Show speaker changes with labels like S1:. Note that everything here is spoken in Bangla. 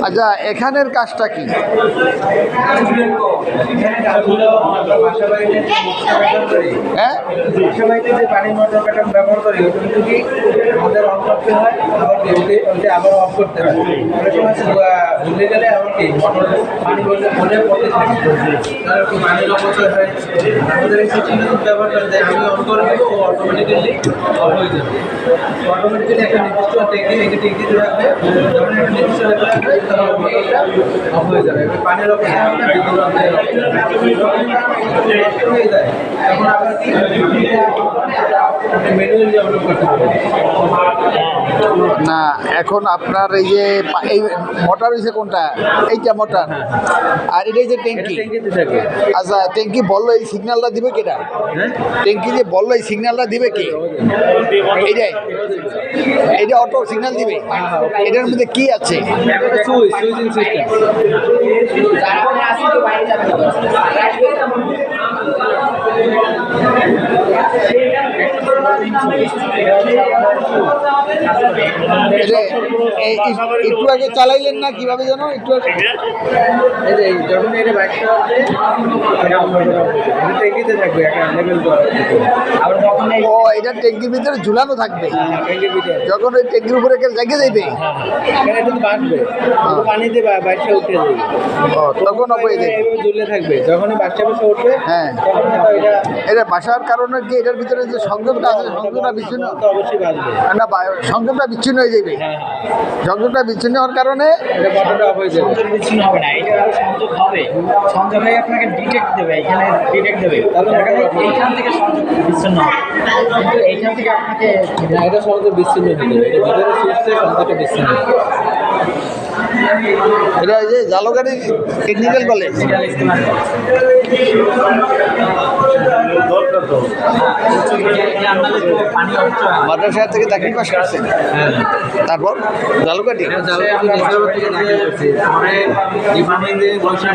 S1: আচ্ছা, এখানের কাজটা কি? হ্যাঁ,
S2: পানির মোটর প্যাটার্ন ব্যবহার করি যদি আমাদের অন করতে হয় আবার অফ করতে হয়। অনেক সময় ভুলে গেলে এমনকি মোটর পানি বলে পড়তে থাকে, একটু পানির অপচয় হয়। আমাদের এই সিস্টেমে ব্যবহার করে দেয়, আমি অন করে দেবো, ও অটোমেটিক্যালি অফ হয়ে যাবে। অটোমেটিক্যালি একটা নির্দিষ্ট টেক দিতে থাকবে, যখন একটা নির্দিষ্ট লেভেল আসবে তখন মোটরটা অফ হয়ে যাবে। পানির অপচয় হবে না, বিদ্যুৎ নষ্ট হয়ে যায় তখন আবার কি ম্যানুয়ালি অন করতে হবে।
S1: না, এখন আপনার এই যে এই মোটর হয়েছে কোনটা? এইটা মোটর, আর এটা যে ট্যাঙ্কি।
S2: ট্যাঙ্কিতে থাকে।
S1: আচ্ছা, ট্যাঙ্কি বললো এই সিগন্যালটা দিবে কেটা? ট্যাঙ্কি যে বললো এই সিগন্যালটা দিবে কে? এইটাই, এটা অটো সিগন্যাল দিবে। এটার মধ্যে কি আছে?
S2: Switching system.
S1: একটু আগে চালাইলেন না, কিভাবে জানো? একটু আগে
S2: যখন এটা বাইকটা ট্যাঙ্কিতে থাকবে একটা লেভেল আবার যখন
S1: ও এটা ট্যাঙ্কির ভিতরে ঝুলানো থাকবে,
S2: ট্যাঙ্কির ভিতরে
S1: যখন ওই ট্যাঙ্কির উপরে জায়গা যাইবে
S2: এটা কিন্তু বাঁচবে, পানিতে বাইকটা উঠে যাবে,
S1: তখন হয়ে যাবে,
S2: ঝুলে থাকবে। যখন বাইকটা বসে উঠবে
S1: হ্যাঁ,
S2: তখন
S1: এটা বাসার কারণে কি এটার ভিতরে যে সংযোগটা আছে সংযোগটা বিচ্ছিন্ন
S2: অবশ্যই বাঁচবে
S1: না, সংযোগটা বিচ্ছিন্ন হয়ে যাবে। সংযোগটা বিচ্ছিন্ন হওয়ার কারণে
S2: এটা মোটরটা অফ হয়ে যাবে।
S3: সংযোগ বিচ্ছিন্ন হবে না, এটা সংযোগ হবে। সংযোগ হয়ে আপনাকে ডিটেক্ট দেবে, এখানে ডিটেক্ট দেবে, তাহলে এইখান থেকে সংযোগ বিচ্ছিন্ন হবে, কিন্তু এইখান থেকে আপনাকে
S2: না, এটা সংযোগ বিচ্ছিন্ন হয়ে যাবে, এটা ভিতরে সুইচে সংযোগটা বিচ্ছিন্ন হবে।
S1: এটা যে জালগাড়ি টেকনিক্যাল কলেজ মাদ্রাসা থেকে চাকরি পাস করছেন, তারপর জালগাড়ি
S2: ডিপার্টমেন্টে বলতে